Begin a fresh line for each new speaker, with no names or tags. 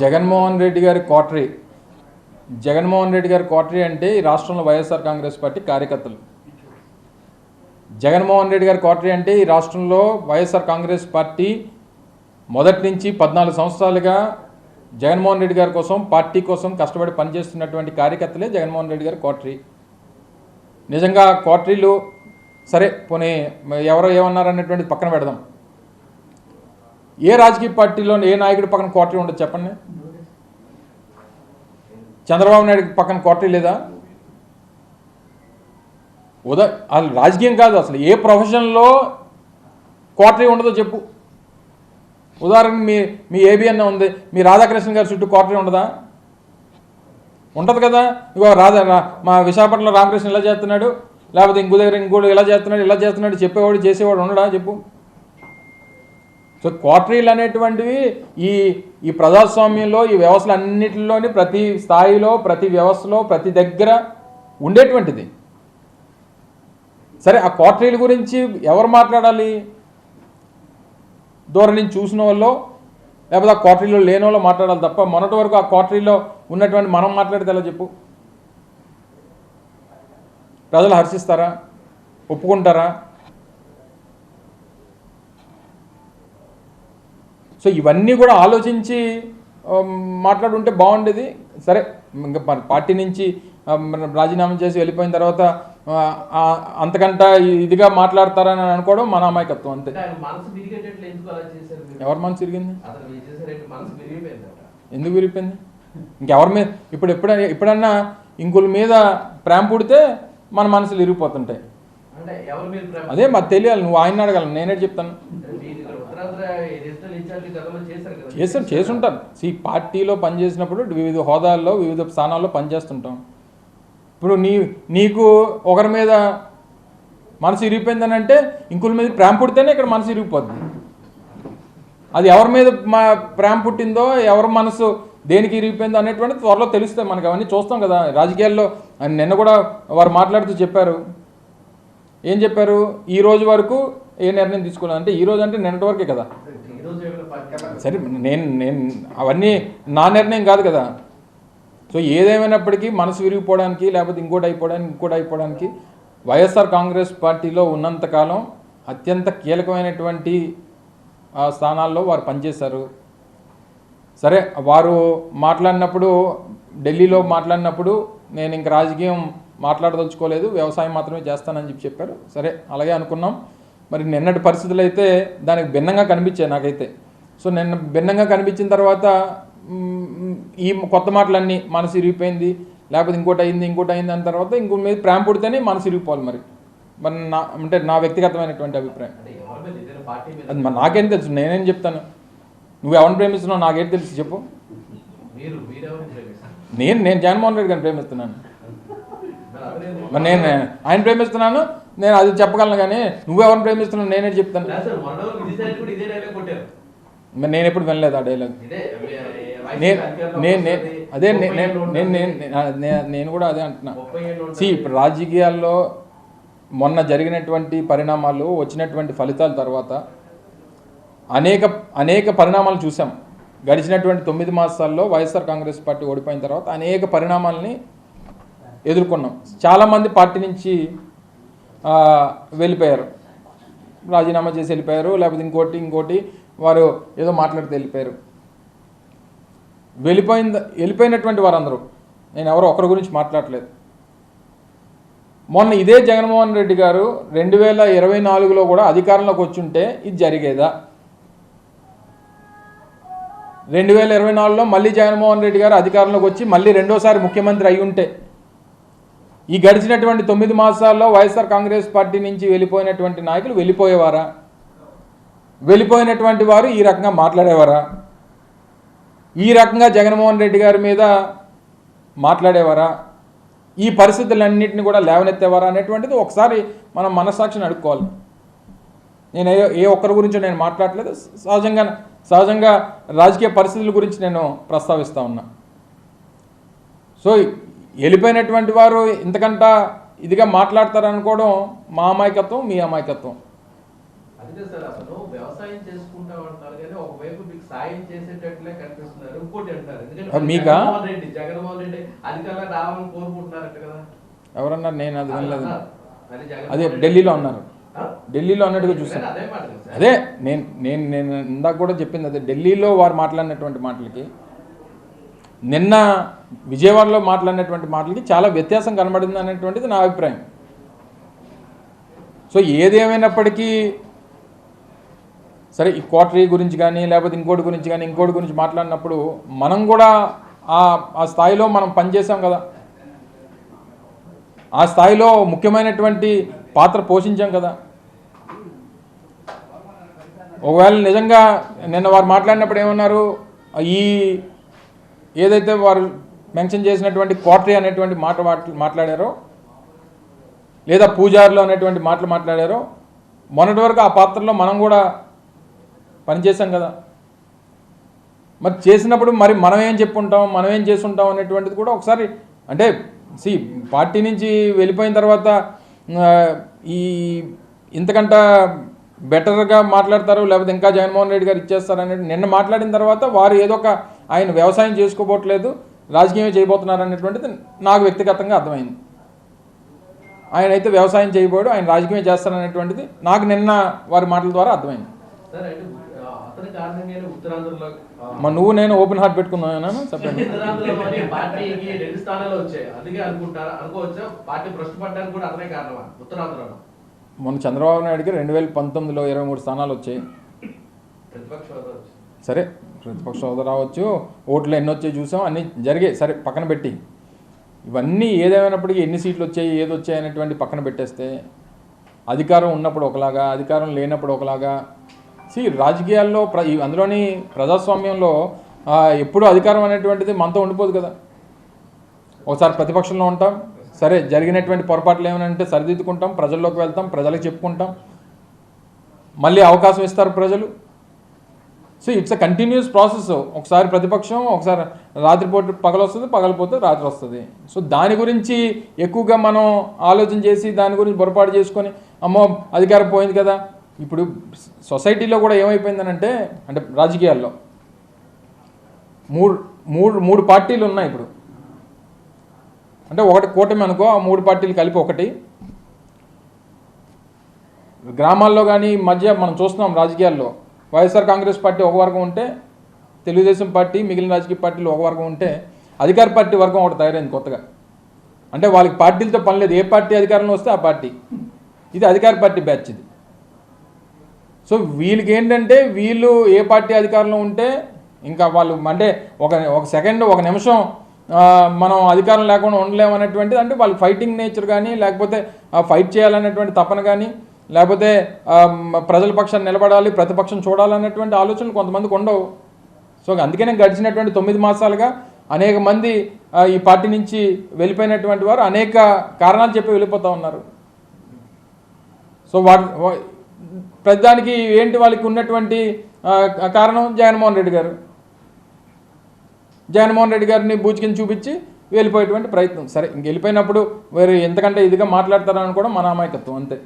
జగన్మోహన్ రెడ్డి గారి క్వార్టరీ జగన్మోహన్ రెడ్డి గారి క్వార్టరీ అంటే ఈ రాష్ట్రంలో వైఎస్ఆర్ కాంగ్రెస్ పార్టీ కార్యకర్తలు. జగన్మోహన్ రెడ్డి గారి క్వార్టరీ అంటే ఈ రాష్ట్రంలో వైఎస్ఆర్ కాంగ్రెస్ పార్టీ మొదటి నుంచి 14 సంవత్సరాలుగా జగన్మోహన్ రెడ్డి గారి కోసం, పార్టీ కోసం కష్టపడి పనిచేస్తున్నటువంటి కార్యకర్తలే జగన్మోహన్ రెడ్డి గారి క్వార్టరీ. నిజంగా క్వార్టరీలు సరే పోనీ ఎవరో ఏమన్నారనేటువంటిది పక్కన పెడదాం. ఏ రాజకీయ పార్టీలో ఏ నాయకుడి పక్కన క్వార్టరీ ఉండదు చెప్పండి? చంద్రబాబు నాయుడు పక్కన క్వార్టరీ లేదా? అసలు రాజకీయం కాదు, అసలు ఏ ప్రొఫెషన్లో క్వార్టరీ ఉండదో చెప్పు. ఉదాహరణకు మీ ఏబిఎన్ ఉంది, మీ రాధాకృష్ణ గారి చుట్టూ క్వార్టరీ ఉండదా? ఉంటుంది కదా. ఇగో మా విశాఖపట్నంలో రామకృష్ణ ఇలా చేస్తున్నాడు, లేకపోతే ఇంకో దగ్గర ఇంకోటి ఇలా చేస్తున్నాడు చెప్పేవాడు చేసేవాడు ఉండడా చెప్పు. సో క్వార్టరీలు అనేటువంటివి ఈ ప్రజాస్వామ్యంలో, ఈ వ్యవస్థలు అన్నింటిలోని ప్రతి స్థాయిలో, ప్రతి వ్యవస్థలో, ప్రతి దగ్గర ఉండేటువంటిది. సరే, ఆ క్వార్టరీల గురించి ఎవరు మాట్లాడాలి? దూరం నుంచి చూసిన వాళ్ళు, లేకపోతే ఆ క్వార్టరీలో లేని వాళ్ళు మాట్లాడాలి తప్ప మొన్నటి వరకు ఆ క్వార్టరీలో ఉన్నటువంటి మనం మాట్లాడితే ఎలా చెప్పు? ప్రజలు హర్షిస్తారా? ఒప్పుకుంటారా? సో ఇవన్నీ కూడా ఆలోచించి మాట్లాడుంటే బాగుండేది. సరే, ఇంకా పార్టీ నుంచి రాజీనామా చేసి వెళ్ళిపోయిన తర్వాత అంతకంట ఇదిగా మాట్లాడతారని అనుకోవడం మన అమాయకత్వం అంతే. ఎవరి మనసు తిరిగింది? ఎందుకు విరిగిపోయింది? ఇంకెవరి మీద ఎప్పుడన్నా ఇంకుల మీద ప్రేమ పుడితే మన మనసులు విరిగిపోతుంటాయి. అదే మాకు తెలియాలి. నువ్వు ఆయన అడగాలి, నేనే చెప్తాను. చేసుంటాను. పార్టీలో పనిచేసినప్పుడు వివిధ హోదాల్లో, వివిధ స్థానాల్లో పనిచేస్తుంటాం. ఇప్పుడు నీకు ఒకరి మీద మనసు ఇరిగిపోయిందని అంటే ఇంకుల మీద ప్రేమ పుడితేనే ఇక్కడ మనసు ఇరిగిపోద్ది. అది ఎవరి మీద ప్రేమ పుట్టిందో, ఎవరి మనసు దేనికి ఇరిగిపోయిందో అనేటువంటి త్వరలో తెలుస్తాయి మనకు. అవన్నీ చూస్తాం కదా రాజకీయాల్లో. నిన్న కూడా వారు మాట్లాడుతూ చెప్పారు. ఏం చెప్పారు? ఈ రోజు వరకు ఏ నిర్ణయం తీసుకోలేదు అంటే, ఈ రోజు అంటే నిన్నటి వరకే కదా. సరే, నేను అవన్నీ నా నిర్ణయం కాదు కదా. సో ఏదేమైనప్పటికీ మనసు విరిగిపోవడానికి, లేకపోతే ఇంకోటి అయిపోవడానికి వైఎస్ఆర్ కాంగ్రెస్ పార్టీలో ఉన్నంతకాలం అత్యంత కీలకమైనటువంటి స్థానాల్లో వారు పనిచేశారు. సరే, వారు మాట్లాడినప్పుడు, ఢిల్లీలో మాట్లాడినప్పుడు నేను ఇంక రాజకీయం మాట్లాడదలుచుకోలేదు, వ్యవసాయం మాత్రమే చేస్తానని చెప్పారు. సరే, అలాగే అనుకున్నాం. మరి నిన్నటి పరిస్థితులు అయితే దానికి భిన్నంగా కనిపించాయి నాకైతే. సో నిన్న భిన్నంగా కనిపించిన తర్వాత ఈ కొత్త మాటలన్నీ మనసు ఇరిగిపోయింది, లేకపోతే ఇంకోటి అయింది అన్న తర్వాత ఇంకోటి మీద ప్రేమ పుడితేనే మనసు ఇరిగిపోవాలి. మరి అంటే నా వ్యక్తిగతమైనటువంటి అభిప్రాయం. అది మరి నాకేం తెలుసు? నేనేం చెప్తాను? నువ్వు ఎవరిని ప్రేమిస్తున్నావు నాకేం తెలుసు చెప్పు? నేను జగన్మోహన్ రెడ్డి గారిని ప్రేమిస్తున్నాను. మరి నేను ఆయన ప్రేమిస్తున్నాను, నేను అది చెప్పగలను. కానీ నువ్వెవరిని ప్రేమిస్తున్నావు నేనే చెప్తాను. మరి నేను ఎప్పుడు వినలేదు ఆ డైలాగ్. నేను కూడా అదే అంటున్నా. ఇప్పుడు రాజకీయాల్లో మొన్న జరిగినటువంటి పరిణామాలు, వచ్చినటువంటి ఫలితాల తర్వాత అనేక పరిణామాలు చూసాం. గడిచినటువంటి 9 మాసాల్లో వైఎస్ఆర్ కాంగ్రెస్ పార్టీ ఓడిపోయిన తర్వాత అనేక పరిణామాలని ఎదుర్కొన్నాం. చాలామంది పార్టీ నుంచి వెళ్ళిపోయారు, రాజీనామా చేసి వెళ్ళిపోయారు, లేకపోతే ఇంకోటి వారు ఏదో మాట్లాడితే వెళ్ళిపోయారు. వెళ్ళిపోయినటువంటి వారందరూ, నేను ఎవరో ఒకరి గురించి మాట్లాడలేదు. మొన్న ఇదే జగన్మోహన్ రెడ్డి గారు 2024లో కూడా అధికారంలోకి వచ్చుంటే ఇది జరిగేదా? 2024లో మళ్ళీ జగన్మోహన్ రెడ్డి గారు అధికారంలోకి వచ్చి మళ్ళీ రెండోసారి ముఖ్యమంత్రి అయి ఉంటే, ఈ గడిచినటువంటి 9 మాసాల్లో వైఎస్ఆర్ కాంగ్రెస్ పార్టీ నుంచి వెళ్ళిపోయినటువంటి నాయకులు వెళ్ళిపోయేవారా? వెళ్ళిపోయినటువంటి వారు ఈ రకంగా మాట్లాడేవారా? ఈ రకంగా జగన్మోహన్ రెడ్డి గారి మీద మాట్లాడేవారా? ఈ పరిస్థితులన్నింటినీ కూడా లేవనెత్తేవారా అనేటువంటిది ఒకసారి మనం మనస్సాక్షిని అడుక్కోవాలి. నేను ఏ ఒక్కరి గురించో నేను మాట్లాడలేదు. సహజంగా రాజకీయ పరిస్థితుల గురించి నేను ప్రస్తావిస్తూ ఉన్నా. సో వెళ్ళిపోయినటువంటి వారు ఇంతకంట ఇదిగా మాట్లాడతారనుకోవడం మా అమాయకత్వం, మీ అమాయకత్వం.
అందుకే సార్ అసలు వ్యవసాయం చేసుకుంటా ఉంటారు కానీ ఒకవైపు మీకు సాయం చేసేటట్లే కనిపిస్తున్నారు. ఇంకోటి అంటారు ఎందుకంటే
మీకా
జగన్మోహన్ రెడ్డి అధికారంలో రావాలని కోరుకుంటున్నారట కదా.
ఎవరన్నారు? నేను అది వినలేదు.
అది
అదే
జగన్మోహన్
ఢిల్లీలో ఉన్నారు, ఢిల్లీలో అన్నట్టుగా
రెడ్డి
చూస్తాను.
అదే మాట కదా సార్.
అదే నేను నేను నేను ఇందాక కూడా చెప్పింది అదే. ఢిల్లీలో వారు మాట్లాడినటువంటి మాటలకి నిన్న విజయవాడలో మాట్లాడినటువంటి మాటలకి చాలా వ్యత్యాసం కనబడింది అనేటువంటిది నా అభిప్రాయం. సో ఏదేమైనప్పటికీ సరే, ఈ కోటరీ గురించి కానీ లేకపోతే ఇంకోటి గురించి కానీ ఇంకోటి గురించి మాట్లాడినప్పుడు మనం కూడా ఆ స్థాయిలో మనం పనిచేసాం కదా, ఆ స్థాయిలో ముఖ్యమైనటువంటి పాత్ర పోషించాం కదా. ఒకవేళ నిజంగా నిన్న వారు మాట్లాడినప్పుడు ఏమన్నారు, ఈ ఏదైతే వారు మెన్షన్ చేసినటువంటి కోటరీ అనేటువంటి మాట మాట్లాడారో లేదా పూజారులు అనేటువంటి మాటలు మాట్లాడారో మొన్నటి వరకు ఆ పాత్రలో మనం కూడా పనిచేసాం కదా. మరి చేసినప్పుడు మరి మనం ఏం చెప్పుంటాం, మనం ఏం చేసుంటాం అనేటువంటిది కూడా ఒకసారి అంటే పార్టీ నుంచి వెళ్ళిపోయిన తర్వాత ఈ ఇంతకంట బెటర్గా మాట్లాడతారు లేకపోతే ఇంకా జగన్మోహన్ రెడ్డి గారు ఇచ్చేస్తారు అనేది నిన్న మాట్లాడిన తర్వాత వారు ఏదో ఒక ఆయన వ్యవసాయం చేసుకోబోట్లేదు, రాజకీయమే చేయబోతున్నారు అనేటువంటిది నాకు వ్యక్తిగతంగా అర్థమైంది. ఆయన అయితే వ్యవసాయం చేయబోడు, ఆయన రాజకీయమే చేస్తారనేటువంటిది నాకు నిన్న వారి మాటల ద్వారా అర్థమైంది. మరి నువ్వు నేను ఓపెన్ హార్ట్ పెట్టుకున్నాను చెప్పండి. మొన్న చంద్రబాబు నాయుడుకి 2019లో 23 స్థానాలు వచ్చాయి. సరే, ప్రతిపక్ష హోదా రావచ్చు, ఓట్లు ఎన్ని వచ్చాయి చూసాం, అన్నీ జరిగాయి. సరే పక్కన పెట్టి ఇవన్నీ ఏదేమైనప్పటికీ ఎన్ని సీట్లు వచ్చాయి ఏది వచ్చాయి అనేటువంటి పక్కన పెట్టేస్తే అధికారం ఉన్నప్పుడు ఒకలాగా అధికారం లేనప్పుడు ఒకలాగా రాజకీయాల్లో అందులోని ప్రజాస్వామ్యంలో ఎప్పుడు అధికారం అనేటువంటిది మనతో ఉండిపోదు కదా. ఒకసారి ప్రతిపక్షంలో ఉంటాం, సరే జరిగినటువంటి పొరపాట్లు ఏమనంటే సరిదిద్దుకుంటాం, ప్రజల్లోకి వెళ్తాం, ప్రజలకు చెప్పుకుంటాం, మళ్ళీ అవకాశం ఇస్తారు ప్రజలు. It's a continuous process. ఒకసారి ప్రతిపక్షం, ఒకసారి రాత్రిపూట పగలు వస్తుంది, పగలిపోతే రాత్రి వస్తుంది. దాని గురించి ఎక్కువగా మనం ఆలోచన చేసి దాని గురించి పొరపాటు చేసుకొని అమ్మో అధికారం పోయింది కదా. ఇప్పుడు సొసైటీలో కూడా ఏమైపోయిందనంటే అంటే రాజకీయాల్లో మూడు పార్టీలు ఉన్నాయి ఇప్పుడు. అంటే ఒకటి కూటమి అనుకో, ఆ 3 పార్టీలు కలిపి ఒకటి. గ్రామాల్లో కానీ మధ్య మనం చూస్తున్నాం రాజకీయాల్లో వైఎస్ఆర్ కాంగ్రెస్ పార్టీ ఒక వర్గం ఉంటే, తెలుగుదేశం పార్టీ మిగిలిన రాజకీయ పార్టీలు ఒక వర్గం ఉంటే, అధికార పార్టీ వర్గం ఒకటి తయారైంది కొత్తగా. అంటే వాళ్ళకి పార్టీలతో పని లేదు, ఏ పార్టీ అధికారంలో వస్తే ఆ పార్టీ. ఇది అధికార పార్టీ బ్యాచ్ ఇది. వీళ్ళకి ఏంటంటే వీళ్ళు ఏ పార్టీ అధికారంలో ఉంటే ఇంకా వాళ్ళు అంటే ఒక సెకండ్ ఒక నిమిషం మనం అధికారం లేకుండా ఉండలేము అనేటువంటిది. అంటే వాళ్ళు ఫైటింగ్ నేచర్ కానీ లేకపోతే ఫైట్ చేయాలనేటువంటి తపన కానీ లేకపోతే ప్రజల పక్షాన్ని నిలబడాలి, ప్రతిపక్షం చూడాలన్నటువంటి ఆలోచనలు కొంతమందికి ఉండవు. అందుకనే గడిచినటువంటి 9 మాసాలుగా అనేక మంది ఈ పార్టీ నుంచి వెళ్ళిపోయినటువంటి వారు అనేక కారణాలు చెప్పి వెళ్ళిపోతూ ఉన్నారు. ప్రతిదానికి ఏంటి వాళ్ళకి ఉన్నటువంటి కారణం జగన్మోహన్ రెడ్డి గారు. జగన్మోహన్ రెడ్డి గారిని బూచికిని చూపించి వెళ్ళిపోయేటువంటి ప్రయత్నం. సరే, ఇంక వెళ్ళిపోయినప్పుడు వేరే ఎంతకంటే ఇదిగా మాట్లాడతారని కూడా మన అమాయకత్వం అంతే.